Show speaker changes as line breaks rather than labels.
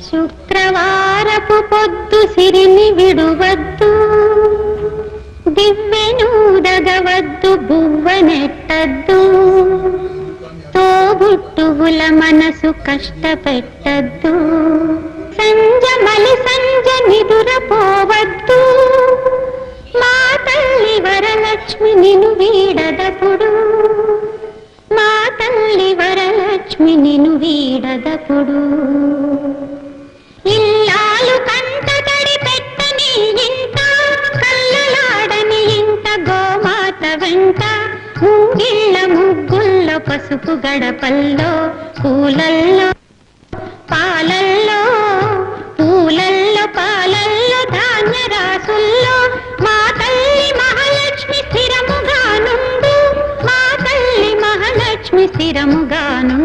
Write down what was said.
శుక్రవారపు పొద్దు సిరిని విడువద్దు, దివ్వెనూదగవద్దు, బువ్వనెట్టద్దు, తోబుట్టువుల మనసు కష్టపెట్టద్దు, సంజ నిదురపోవద్దు, మా తల్లి వరలక్ష్మి నిన్ను వీడదపుడు, మా తల్లి వరలక్ష్మి నిన్ను వీడదపుడు. ఇల్లాలు కంట తడి పెట్టని ఇంట, కళ్ళలాడని ఇంట, గోమాత వెంట, ముంగిళ్ళ ముగ్గుల్లో, పసుపు గడపల్లో, పూలల్లో పాలల్లో, పూలల్లో పాలల్లో, ధాన్య రాసుల్లో, మా తల్లి మహాలక్ష్మి స్థిరముగానుండు, మా తల్లి మహాలక్ష్మి స్థిరముగాను.